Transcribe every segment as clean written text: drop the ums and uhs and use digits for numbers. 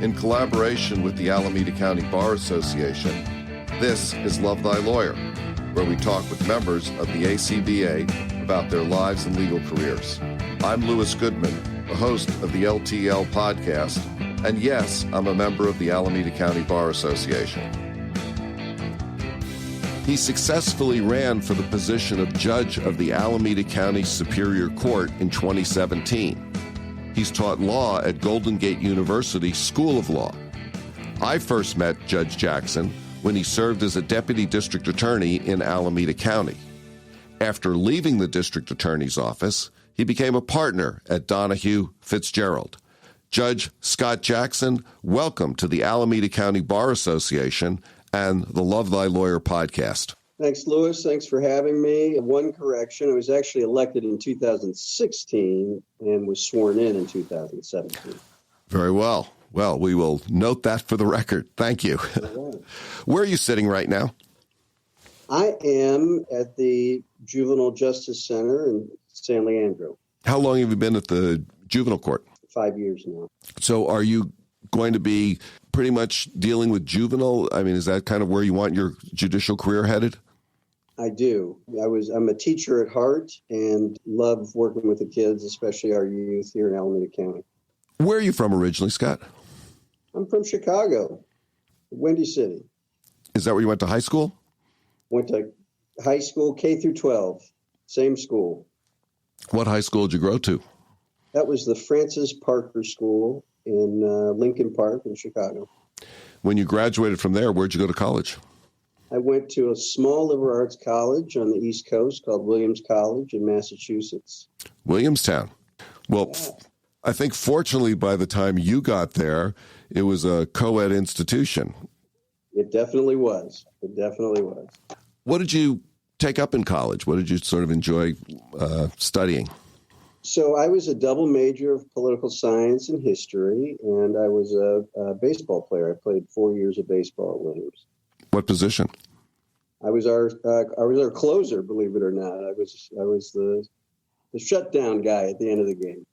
In collaboration with the Alameda County Bar Association, this is Love Thy Lawyer, where we talk with members of the ACBA about their lives and legal careers. I'm Louis Goodman, the host of the LTL podcast, and yes, I'm a member of the Alameda County Bar Association. He successfully ran for the position of judge of the Alameda County Superior Court in 2017. He's taught law at Golden Gate University School of Law. I first met Judge Jackson when he served as a deputy district attorney in Alameda County. After leaving the district attorney's office, he became a partner at Donahue Fitzgerald. Judge Scott Jackson, welcome to the Alameda County Bar Association and the Love Thy Lawyer podcast. Thanks, Louis. Thanks for having me. One correction, I was actually elected in 2016 and was sworn in 2017. Very well. Well, we will note that for the record. Thank you. Right. Where are you sitting right now? I am at the Juvenile Justice Center in San Leandro. How long have you been at the juvenile court? 5 years now. So are you going to be pretty much dealing with juvenile? I mean, is that kind of where you want your judicial career headed? I do. I'm a teacher at heart and love working with the kids, especially our youth here in Alameda County. Where are you from originally, Scott? I'm from Chicago, Windy City. Is that where you went to high school? Went to high school, K through 12, same school. What high school did you go to? That was the Francis Parker School in Lincoln Park in Chicago. When you graduated from there, where'd you go to college? I went to a small liberal arts college on the East Coast called Williams College in Massachusetts. Williamstown. Well, yeah. I think fortunately by the time you got there, it was a co-ed institution. It definitely was. It definitely was. What did you take up in college? What did you sort of enjoy studying? So I was a double major of political science and history, and I was a baseball player. I played 4 years of baseball at Williams. What position? I was our closer, believe it or not. I was the shutdown guy at the end of the game.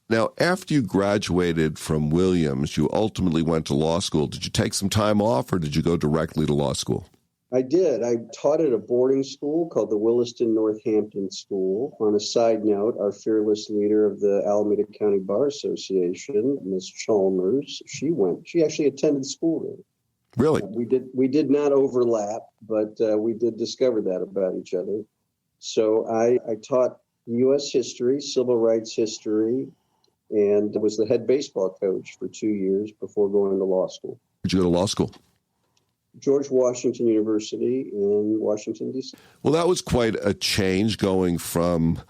Now, after you graduated from Williams, you ultimately went to law school. Did you take some time off, or did you go directly to law school? I did. I taught at a boarding school called the Williston Northampton School. On a side note, our fearless leader of the Alameda County Bar Association, Ms. Chalmers, she actually attended school there. Really? We did not overlap, but we did discover that about each other. So I taught U.S. history, civil rights history, and was the head baseball coach for 2 years before going to law school. Where'd you go to law school? George Washington University in Washington, D.C. Well, that was quite a change going from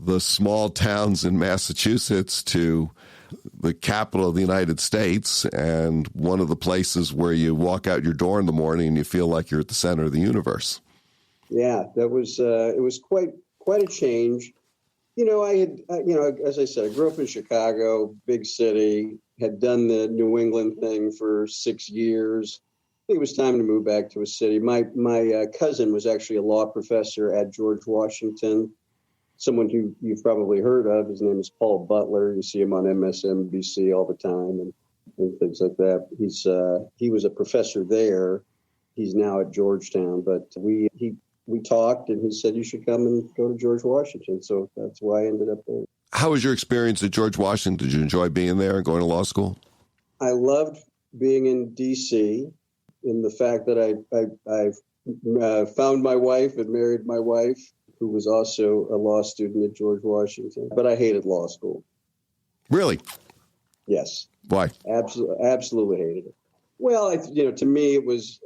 the small towns in Massachusetts to the capital of the United States, and one of the places where you walk out your door in the morning and you feel like you're at the center of the universe. Yeah, that was it was quite a change. You know, as I said, I grew up in Chicago, big city, had done the New England thing for 6 years. I think it was time to move back to a city. My cousin was actually a law professor at George Washington. Someone who you've probably heard of. His name is Paul Butler. You see him on MSNBC all the time and things like that. He was a professor there. He's now at Georgetown. But we talked, and he said you should come and go to George Washington. So that's why I ended up there. How was your experience at George Washington? Did you enjoy being there and going to law school? I loved being in D.C. in the fact that I found my wife and married my wife, who was also a law student at George Washington. But I hated law school. Really? Yes. Why? Absolutely hated it. Well, to me, it was...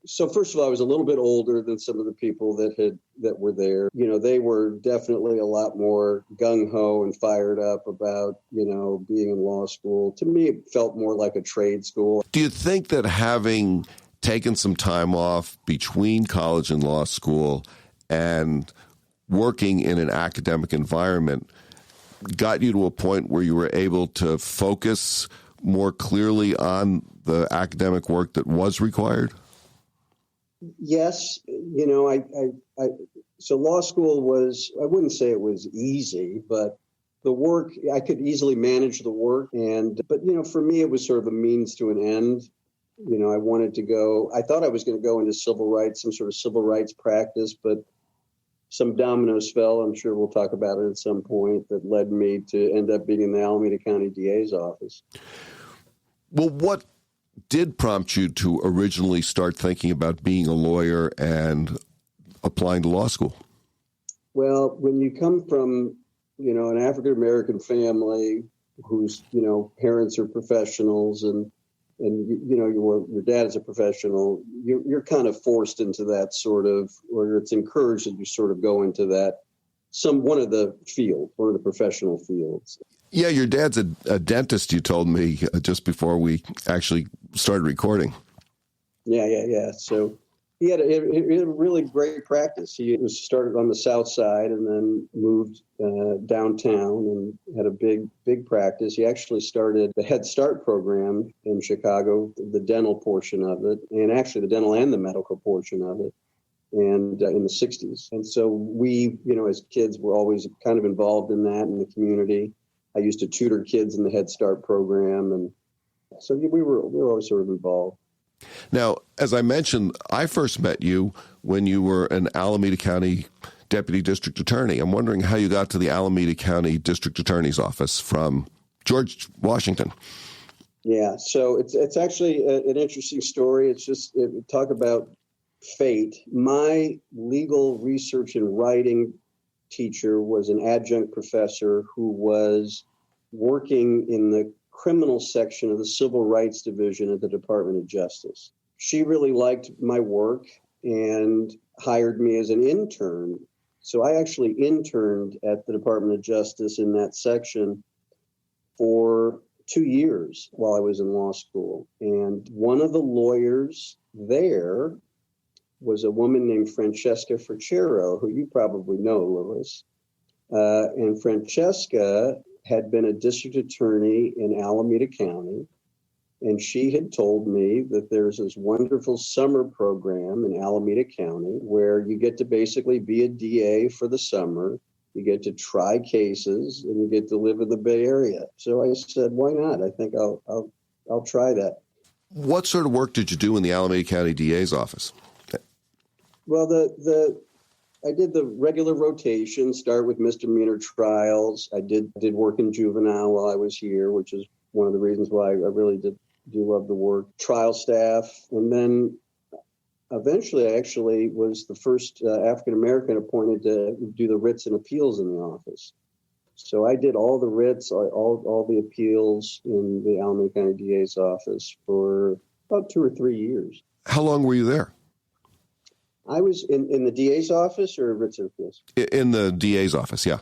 So first of all, I was a little bit older than some of the people that were there. You know, they were definitely a lot more gung-ho and fired up about, being in law school. To me, it felt more like a trade school. Do you think that having taken some time off between college and law school and working in an academic environment got you to a point where you were able to focus more clearly on the academic work that was required? Yes. So law school was, I wouldn't say it was easy, but the work, I could easily manage the work. But for me, it was sort of a means to an end. I thought I was going to go into civil rights, some sort of civil rights practice, but some dominoes fell. I'm sure we'll talk about it at some point, that led me to end up being in the Alameda County DA's office. Well, what did prompt you to originally start thinking about being a lawyer and applying to law school? Well, when you come from, an African-American family whose, parents are professionals and your dad is a professional, you're kind of forced into that sort of, or it's encouraged that you sort of go into that, one of the professional fields. Yeah, your dad's a dentist, you told me just before we actually started recording. Yeah. So he had a really great practice. He was started on the South Side and then moved downtown and had a big practice. He actually started the Head Start program in Chicago, the dental portion of it, and actually the dental and the medical portion of it, and in the 60s. And so we, as kids, were always kind of involved in that in the community. I used to tutor kids in the Head Start program, and so we were always sort of involved. Now, as I mentioned, I first met you when you were an Alameda County Deputy District Attorney. I'm wondering how you got to the Alameda County District Attorney's office from George Washington. Yeah, so it's actually an interesting story. It's just talk about fate. My legal research and writing teacher was an adjunct professor who was working in the criminal section of the Civil Rights Division at the Department of Justice. She really liked my work and hired me as an intern. So I actually interned at the Department of Justice in that section for 2 years while I was in law school. And one of the lawyers there was a woman named Francesca Ferchero, who you probably know, Louis. And Francesca had been a district attorney in Alameda County, and she had told me that there's this wonderful summer program in Alameda County where you get to basically be a DA for the summer, you get to try cases, and you get to live in the Bay Area. So I said, why not? I think I'll try that. What sort of work did you do in the Alameda County DA's office? Well, I did the regular rotation, start with misdemeanor trials. I did work in juvenile while I was here, which is one of the reasons why I really do love the work. Trial staff. And then eventually I actually was the first African-American appointed to do the writs and appeals in the office. So I did all the writs, all the appeals in the Alameda County DA's office for about 2 or 3 years. How long were you there? I was in the DA's office or writs and appeals? In the DA's office, yeah.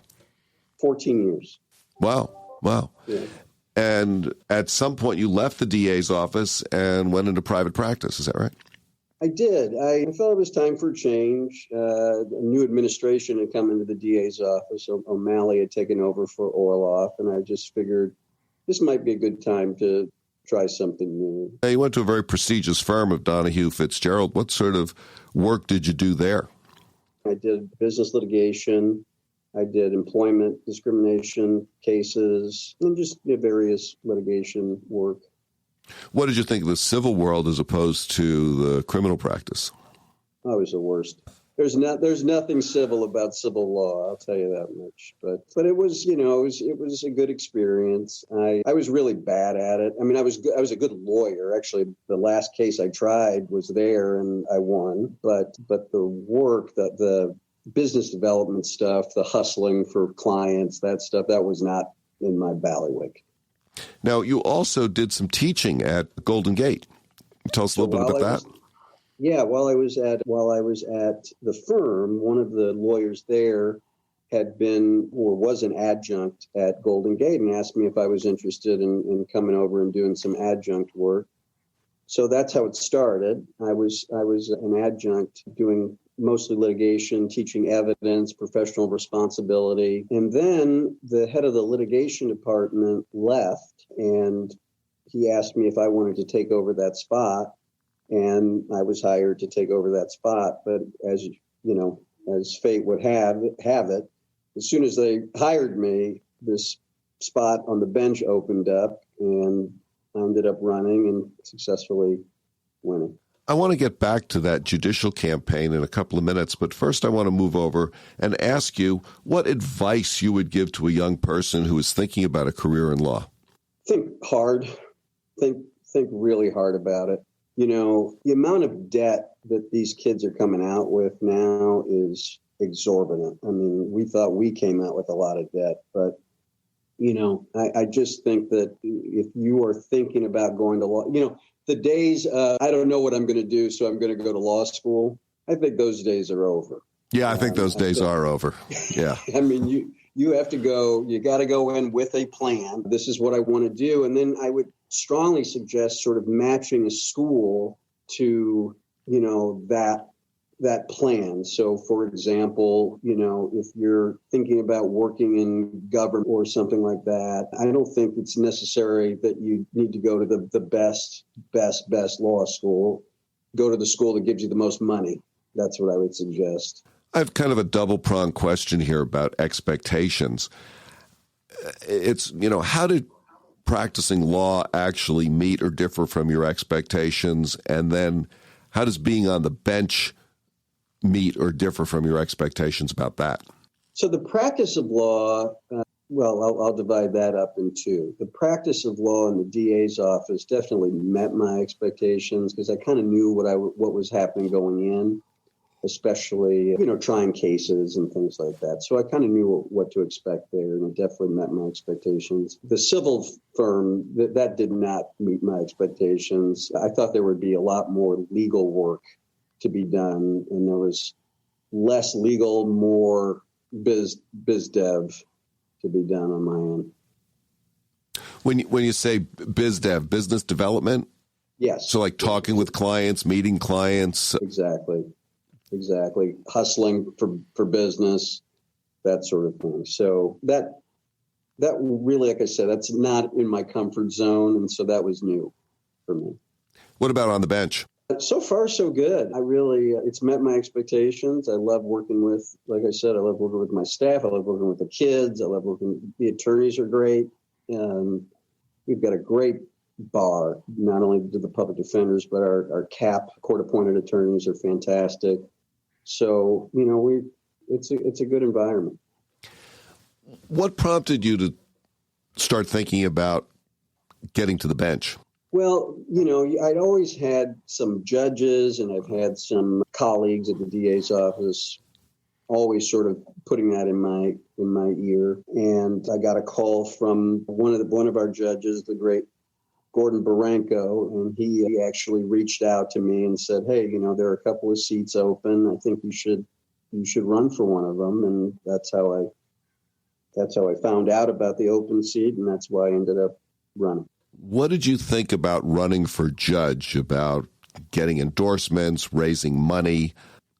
14 years. Wow. Yeah. And at some point you left the DA's office and went into private practice, is that right? I did. I felt it was time for a change. A new administration had come into the DA's office. O'Malley had taken over for Orloff, and I just figured this might be a good time to try something new. Now, you went to a very prestigious firm of Donahue Fitzgerald. What sort of work did you do there? I did business litigation. I did employment discrimination cases and just various litigation work. What did you think of the civil world as opposed to the criminal practice? Oh, it was the worst. There's nothing civil about civil law, I'll tell you that much. But it was, it was a good experience. I was really bad at it. I mean, I was a good lawyer. Actually, the last case I tried was there and I won. But the work, the business development stuff, the hustling for clients, that stuff, that was not in my bailiwick. Now, you also did some teaching at Golden Gate. Tell us a little bit about that. Yeah, while I was at the firm, one of the lawyers there had been or was an adjunct at Golden Gate and asked me if I was interested in coming over and doing some adjunct work. So that's how it started. I was an adjunct doing mostly litigation, teaching evidence, professional responsibility. And then the head of the litigation department left, and he asked me if I wanted to take over that spot. And I was hired to take over that spot. But as you know, as fate would have it, as soon as they hired me, this spot on the bench opened up, and I ended up running and successfully winning. I want to get back to that judicial campaign in a couple of minutes, but first I want to move over and ask you what advice you would give to a young person who is thinking about a career in law. Think hard. Think really hard about it. You know, the amount of debt that these kids are coming out with now is exorbitant. I mean, we thought we came out with a lot of debt, but, you know, I just think that if you are thinking about going to law, you know, the days, I don't know what I'm going to do, so I'm going to go to law school, I think those days are over. Yeah, I think those days are over. Yeah. I mean, you have to go, you got to go in with a plan. This is what I want to do. And then I would strongly suggest sort of matching a school to, you know, that plan. So, for example, you know, if you're thinking about working in government or something like that, I don't think it's necessary that you need to go to the best law school. Go to the school that gives you the most money. That's what I would suggest. I have kind of a double-pronged question here about expectations. It's, you know, how did practicing law actually meet or differ from your expectations? And then how does being on the bench meet or differ from your expectations about that? So the practice of law, I'll divide that up in two. The practice of law in the DA's office definitely met my expectations because I kind of knew what was happening going in, especially, you know, trying cases and things like that. So I kind of knew what to expect there, and it definitely met my expectations. The civil firm, that did not meet my expectations. I thought there would be a lot more legal work to be done, and there was less legal, more biz dev to be done on my end. When you say biz dev, business development? Yes. So like talking with clients, meeting clients? Exactly. Hustling for business, that sort of thing. So that really, like I said, that's not in my comfort zone, and so that was new for me. What about on the bench? So far, so good. It's met my expectations. I love working with, like I said, I love working with my staff. I love working with the kids. I love working, the attorneys are great. We've got a great bar. Not only do the public defenders, but our CAP, court-appointed attorneys, are fantastic. So, you know, it's a good environment. What prompted you to start thinking about getting to the bench? Well, you know, I'd always had some judges and I've had some colleagues at the DA's office always sort of putting that in my ear. And I got a call from one of our judges, the great Gordon Baranko, and he actually reached out to me and said, "Hey, you know, there are a couple of seats open. I think you should run for one of them." And that's how I found out about the open seat, and that's why I ended up running. What did you think about running for judge, about getting endorsements, raising money,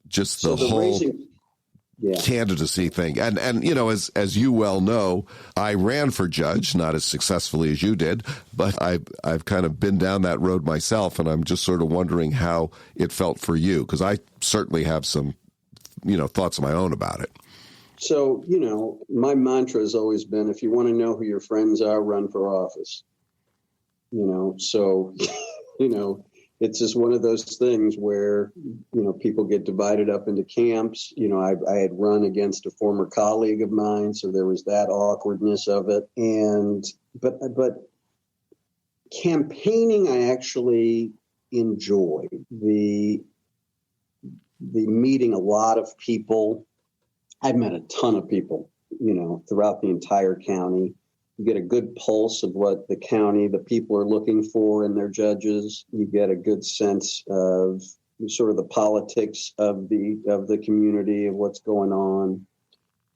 just the whole candidacy thing? And you know, as you well know, I ran for judge, not as successfully as you did, but I've kind of been down that road myself, and I'm just sort of wondering how it felt for you, because I certainly have some, you know, thoughts of my own about it. So, you know, my mantra has always been, if you want to know who your friends are, run for office. You know, so, you know, it's just one of those things where, you know, people get divided up into camps. You know, I had run against a former colleague of mine, so there was that awkwardness of it. But campaigning, I actually enjoy the meeting a lot of people. I've met a ton of people, you know, throughout the entire county. You get a good pulse of what the county, the people are looking for in their judges. You get a good sense of sort of the politics of the community, of what's going on.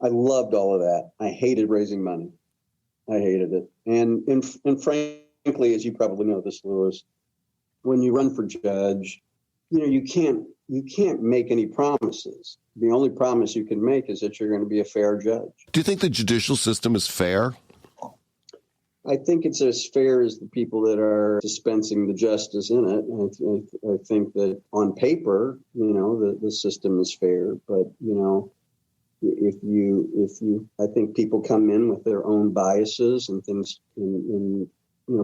I loved all of that. I hated raising money. I hated it. And frankly, as you probably know this, Louis, when you run for judge, you know, you can't make any promises. The only promise you can make is that you're going to be a fair judge. Do you think the judicial system is fair? I think it's as fair as the people that are dispensing the justice in it. I think that on paper, you know, the system is fair, but, you know, if you, I think people come in with their own biases and things in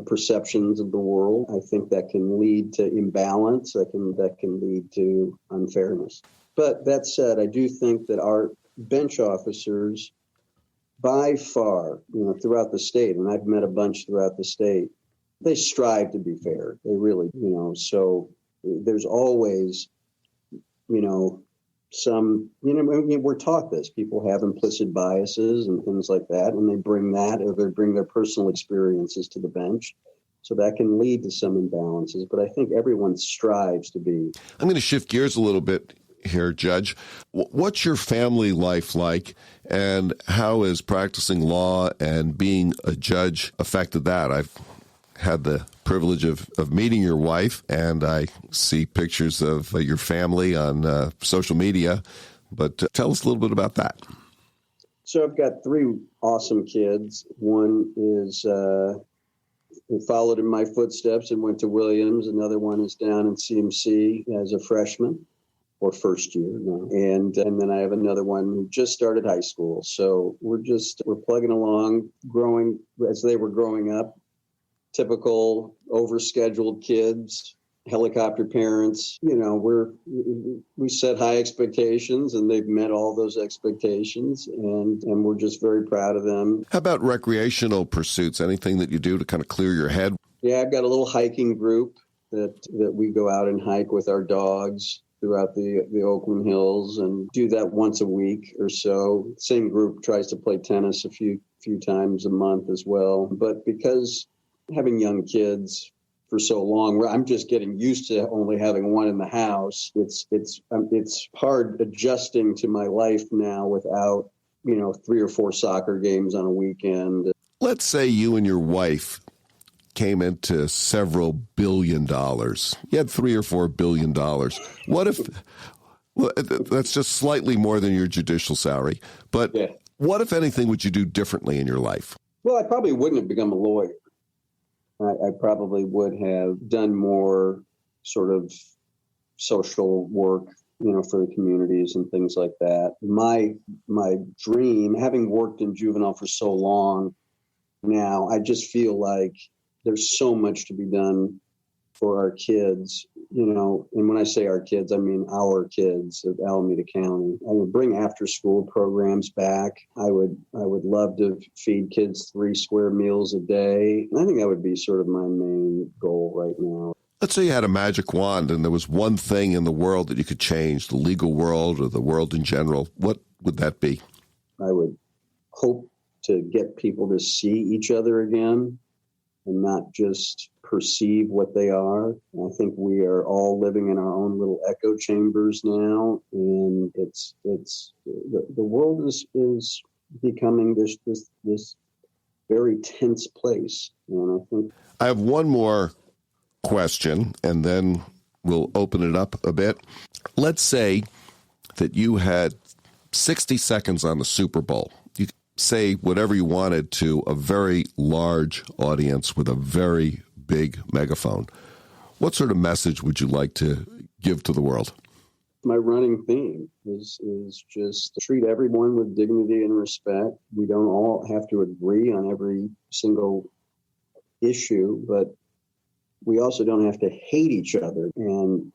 perceptions of the world. I think that can lead to imbalance. That can lead to unfairness. But that said, I do think that our bench officers, by far, throughout the state, and I've met a bunch throughout the state, they strive to be fair. They really, so there's always, some, we're taught this. People have implicit biases and things like that, and they bring that, or they bring their personal experiences to the bench. So that can lead to some imbalances. But I think everyone strives to be. I'm going to shift gears a little bit here, Judge. What's your family life like, and how has practicing law and being a judge affected that? I've had the privilege of meeting your wife, and I see pictures of your family on social media, but tell us a little bit about that. So I've got 3 awesome kids. One is followed in my footsteps and went to Williams. Another one is down in CMC as a freshman or first year now. And then I have another one who just started high school. So we're plugging along, growing as they were growing up. Typical overscheduled kids, helicopter parents. We set high expectations, and they've met all those expectations, and we're just very proud of them. How about recreational pursuits? Anything that you do to kind of clear your head? Yeah, I've got a little hiking group that we go out and hike with our dogs throughout the Oakland hills, and do that once a week or so. Same group tries to play tennis a few times a month as well. But because having young kids for so long, I'm just getting used to only having one in the house. It's hard adjusting to my life now without 3 or 4 soccer games on a weekend. Let's say you and your wife came into several $1 billion. You had $3 or $4 billion. What if? Well, that's just slightly more than your judicial salary. But yeah. What, if anything, would you do differently in your life? Well, I probably wouldn't have become a lawyer. I probably would have done more sort of social work, for the communities and things like that. My dream, having worked in juvenile for so long now, I just feel like there's so much to be done for our kids, and when I say our kids, I mean our kids of Alameda County. I would bring after-school programs back. I would love to feed kids 3 square meals a day. I think that would be sort of my main goal right now. Let's say you had a magic wand and there was one thing in the world that you could change, the legal world or the world in general. What would that be? I would hope to get people to see each other again and not just perceive what they are. I think we are all living in our own little echo chambers now, and it's the world is becoming this very tense place. And I think I have one more question, and then we'll open it up a bit. Let's say that you had 60 seconds on the Super Bowl. You could say whatever you wanted to a very large audience with a very big megaphone. What sort of message would you like to give to the world? My running theme is just treat everyone with dignity and respect. We don't all have to agree on every single issue, but we also don't have to hate each other, and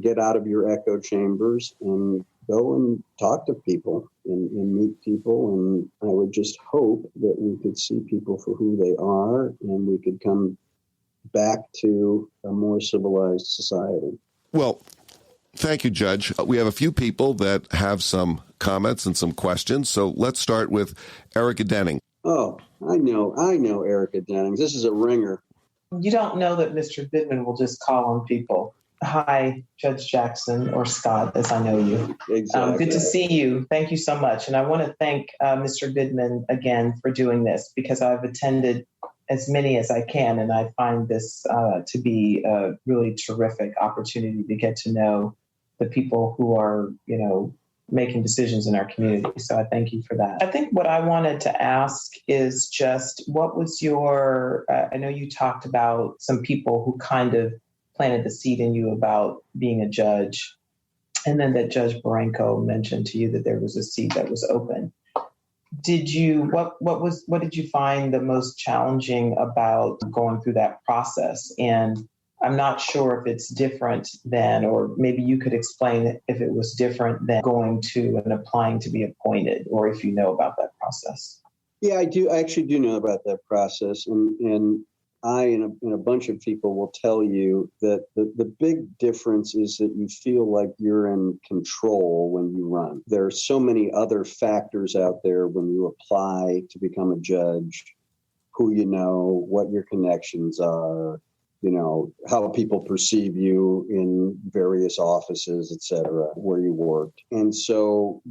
get out of your echo chambers and go and talk to people and meet people. And I would just hope that we could see people for who they are, and we could come back to a more civilized society. Well, thank you, Judge. We have a few people that have some comments and some questions. So let's start with Erica Denning. Oh, I know Erica Denning. This is a ringer. You don't know that Mr. Goodman will just call on people. Hi, Judge Jackson, or Scott, as I know you. Exactly. Good to see you. Thank you so much. And I want to thank Mr. Goodman again for doing this, because I've attended as many as I can, and I find this to be a really terrific opportunity to get to know the people who are, making decisions in our community. So I thank you for that. I think what I wanted to ask is just, what was your, I know you talked about some people who kind of planted the seed in you about being a judge. and then that Judge Barranco mentioned to you that there was a seat that was open. What did you find the most challenging about going through that process? And I'm not sure if it's different than, or maybe you could explain if it was different than going to and applying to be appointed, or if you know about that process. Yeah, I do. I actually do know about that process. And I and a bunch of people will tell you that the big difference is that you feel like you're in control when you run. There are so many other factors out there when you apply to become a judge, who you know, what your connections are, you know, how people perceive you in various offices, et cetera, where you worked. And so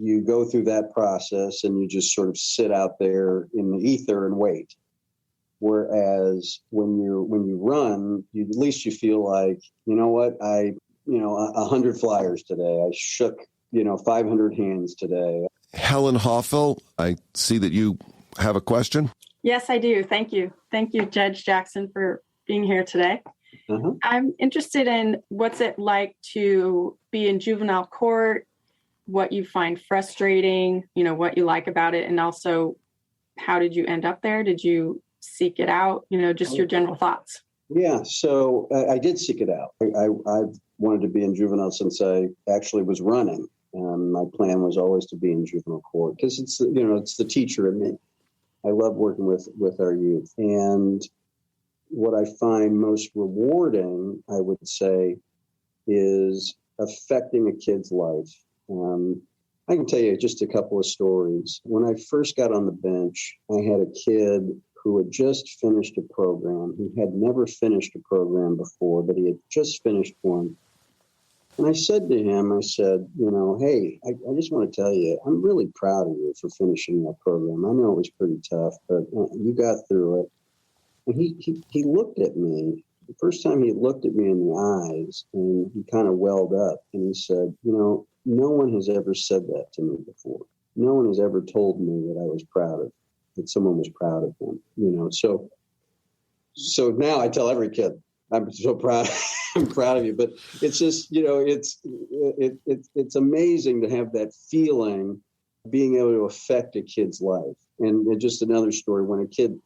you go through that process and you just sort of sit out there in the ether and wait. Whereas when you run, at least you feel like, you know what, 100 flyers today. I shook, 500 hands today. Helen Hoffel, I see that you have a question. Yes, I do. Thank you. Thank you, Judge Jackson, for being here today. Uh-huh. I'm interested in what's it like to be in juvenile court, what you find frustrating, what you like about it, and also how did you end up there? Did you seek it out? Just your general thoughts. Yeah, so I did seek it out. I've wanted to be in juvenile since I actually was running. My plan was always to be in juvenile court because it's the teacher in me. I love working with our youth. And what I find most rewarding, I would say, is affecting a kid's life. I can tell you just a couple of stories. When I first got on the bench, I had a kid who had just finished a program. He had never finished a program before, but he had just finished one. And I said to him, hey, I just want to tell you, I'm really proud of you for finishing that program. I know it was pretty tough, but you got through it. And he looked at me. The first time he looked at me in the eyes, and he kind of welled up, and he said, no one has ever said that to me before. No one has ever told me that I was proud of, that someone was proud of them, So now I tell every kid, I'm so proud. I'm proud of you. But it's just, it's amazing to have that feeling, being able to affect a kid's life. And just another story, when a kid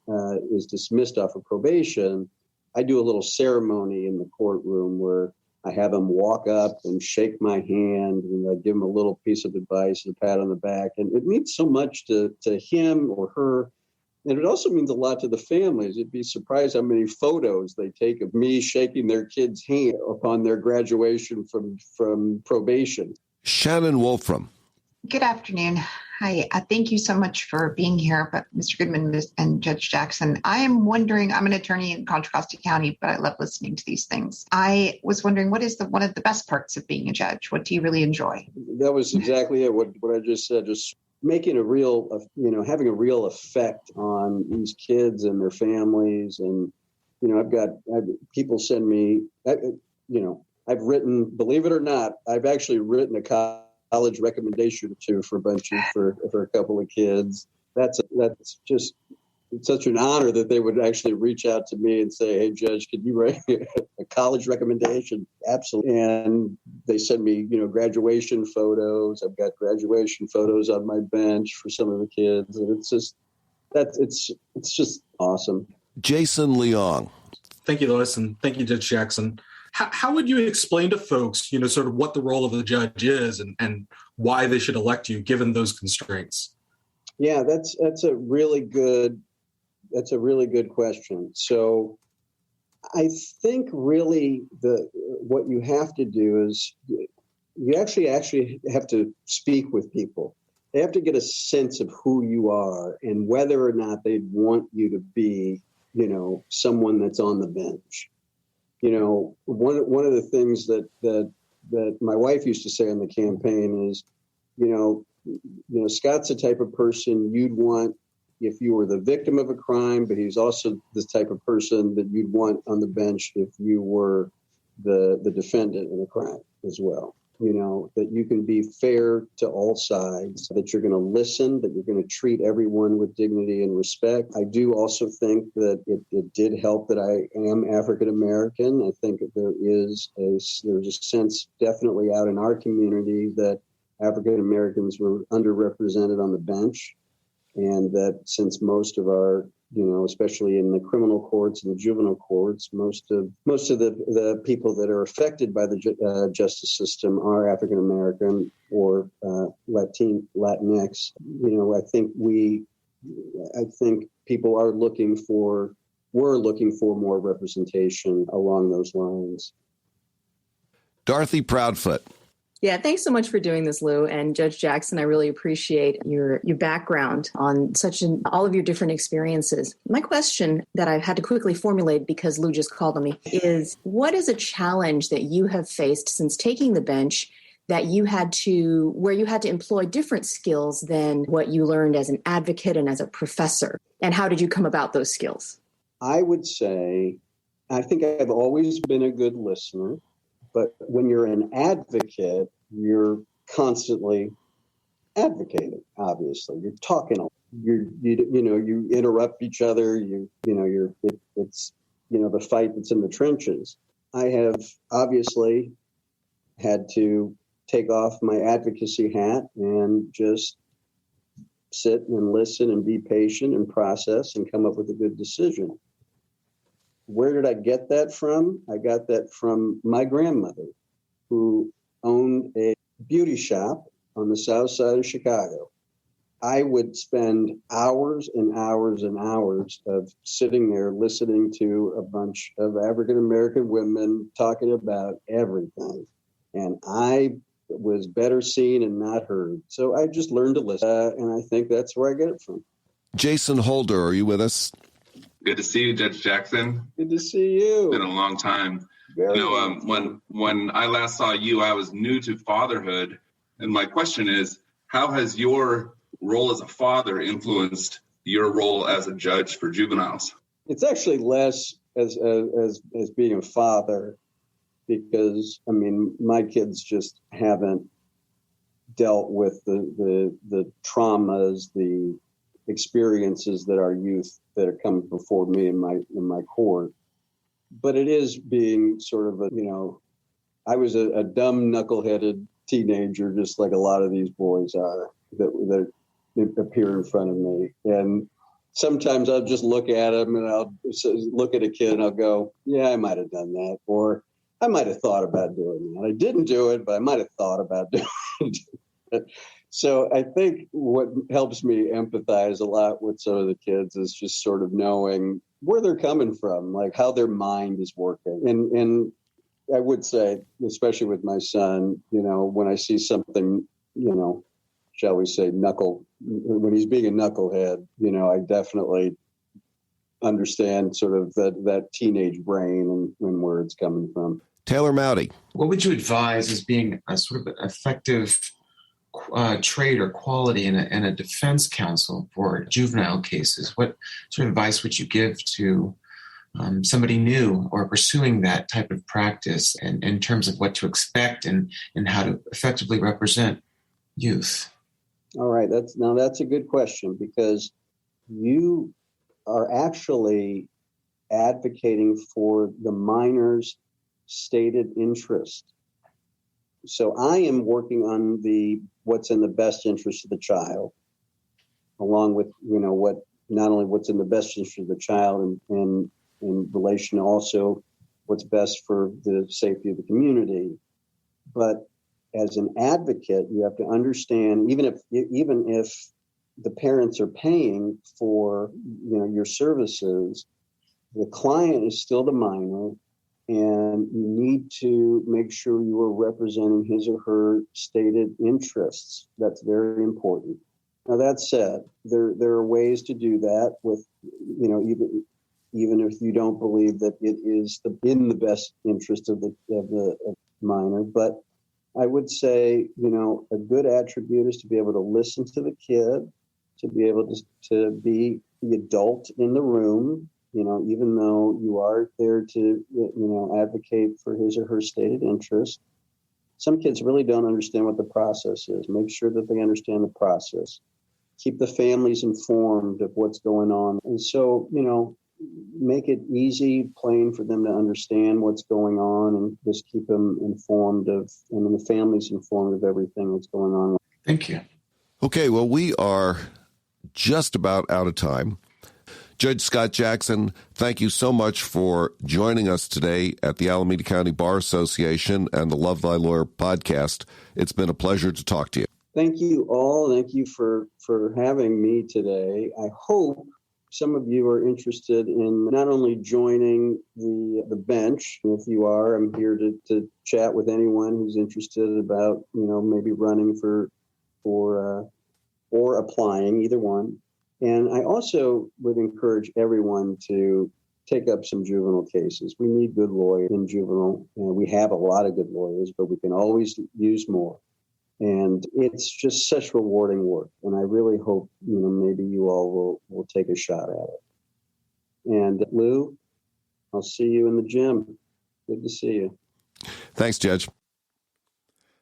is dismissed off of probation, I do a little ceremony in the courtroom where I have him walk up and shake my hand, and I give him a little piece of advice and a pat on the back. And it means so much to him or her. And it also means a lot to the families. You'd be surprised how many photos they take of me shaking their kid's hand upon their graduation from probation. Shannon Wolfram. Good afternoon. Hi. Thank you so much for being here, but Mr. Goodman and Judge Jackson. I am wondering, I'm an attorney in Contra Costa County, but I love listening to these things. I was wondering, what is one of the best parts of being a judge? What do you really enjoy? That was exactly it. What I just said, just making a real, having a real effect on these kids and their families. And, people send me, I've written, believe it or not, I've actually written a college recommendation or two for a couple of kids. That's just such an honor that they would actually reach out to me and say, hey, Judge, could you write a college recommendation? Absolutely. And they send me, graduation photos. I've got graduation photos on my bench for some of the kids. And it's just awesome. Jason Leong. Thank you, Lois, and thank you, Judge Jackson. How would you explain to folks, sort of what the role of the judge is and why they should elect you given those constraints? Yeah, that's a really good question. So I think really what you have to do is you actually have to speak with people. They have to get a sense of who you are and whether or not they'd want you to be, someone that's on the bench. One of the things that my wife used to say on the campaign is, Scott's the type of person you'd want if you were the victim of a crime, but he's also the type of person that you'd want on the bench if you were the defendant in a crime as well. that you can be fair to all sides, that you're going to listen, that you're going to treat everyone with dignity and respect. I do also think that it did help that I am African American. I think that there's a sense definitely out in our community that African Americans were underrepresented on the bench, and that since most of our, especially in the criminal courts and the juvenile courts, most of the people that are affected by the justice system are African American or Latinx. I think people were looking for more representation along those lines. Dorothy Proudfoot. Yeah, thanks so much for doing this, Lou. And Judge Jackson, I really appreciate your background on all of your different experiences. My question that I had to quickly formulate because Lou just called on me is, what is a challenge that you have faced since taking the bench that where you had to employ different skills than what you learned as an advocate and as a professor? And how did you come about those skills? I would say, I think I've always been a good listener. But when you're an advocate, you're constantly advocating. Obviously, you're talking. You interrupt each other. It's the fight that's in the trenches. I have obviously had to take off my advocacy hat and just sit and listen and be patient and process and come up with a good decision. Where did I get that from? I got that from my grandmother, who owned a beauty shop on the south side of Chicago. I would spend hours and hours and hours of sitting there listening to a bunch of African American women talking about everything. And I was better seen and not heard. So I just learned to listen. And I think that's where I get it from. Jason Holder, are you with us? Good to see you, Judge Jackson. Good to see you. It's been a long time. When I last saw you, I was new to fatherhood. And my question is, how has your role as a father influenced your role as a judge for juveniles? It's actually less as being a father, because, my kids just haven't dealt with the traumas, the experiences that our youth that are coming before me in my court. But it is being sort of I was a dumb, knuckleheaded teenager, just like a lot of these boys are that appear in front of me. And sometimes I'll just look at them and I'll look at a kid and I'll go, yeah, I might have done that. Or I might have thought about doing that. I didn't do it, but I might have thought about doing it. So I think what helps me empathize a lot with some of the kids is just sort of knowing where they're coming from, like how their mind is working. And I would say, especially with my son, when I see something, shall we say, when he's being a knucklehead, I definitely understand sort of that teenage brain and where it's coming from. Taylor Mowdy. What would you advise as being a sort of effective trait or quality in a defense counsel for juvenile cases? What sort of advice would you give to somebody new or pursuing that type of practice, and in terms of what to expect and how to effectively represent youth? All right, that's a good question, because you are actually advocating for the minor's stated interest. So I am working on what's in the best interest of the child, along with not only what's in the best interest of the child and in relation to also what's best for the safety of the community. But as an advocate, you have to understand, even if the parents are paying for your services, the client is still the minor. And you need to make sure you are representing his or her stated interests. That's very important. Now, that said, there are ways to do that with, even if you don't believe that it is in the best interest of the minor. But I would say, a good attribute is to be able to listen to the kid, to be able to be the adult in the room. Even though you are there to, advocate for his or her stated interest, some kids really don't understand what the process is. Make sure that they understand the process. Keep the families informed of what's going on. And so, make it easy, plain for them to understand what's going on, and just keep them informed and the families informed of everything that's going on. Thank you. Okay, well, we are just about out of time. Judge Scott Jackson, thank you so much for joining us today at the Alameda County Bar Association and the Love Thy Lawyer podcast. It's been a pleasure to talk to you. Thank you all. Thank you for having me today. I hope some of you are interested in not only joining the bench. If you are, I'm here to chat with anyone who's interested about, maybe running for or applying, either one. And I also would encourage everyone to take up some juvenile cases. We need good lawyers in juvenile, and we have a lot of good lawyers, but we can always use more. And it's just such rewarding work. And I really hope, maybe you all will take a shot at it. And Lou, I'll see you in the gym. Good to see you. Thanks, Judge.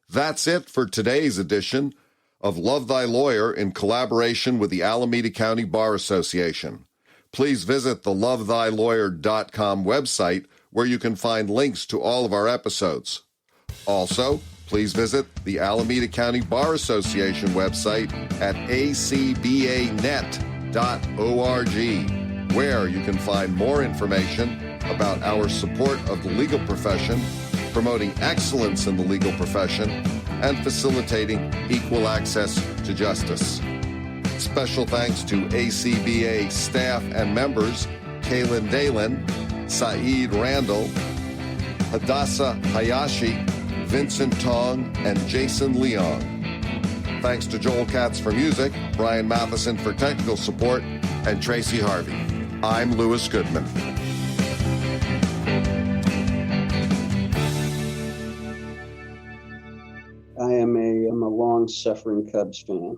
That's it for today's edition of Love Thy Lawyer in collaboration with the Alameda County Bar Association. Please visit the lovethylawyer.com website where you can find links to all of our episodes. Also, please visit the Alameda County Bar Association website at acbanet.org, where you can find more information about our support of the legal profession, promoting excellence in the legal profession, and facilitating equal access to justice. Special thanks to ACBA staff and members Kaylin Dalen, Saeed Randall, Hadassah Hayashi, Vincent Tong, and Jason Leong. Thanks to Joel Katz for music, Bryan Matheson for technical support, and Tracy Harvey. I'm Louis Goodman. I'm a long-suffering Cubs fan.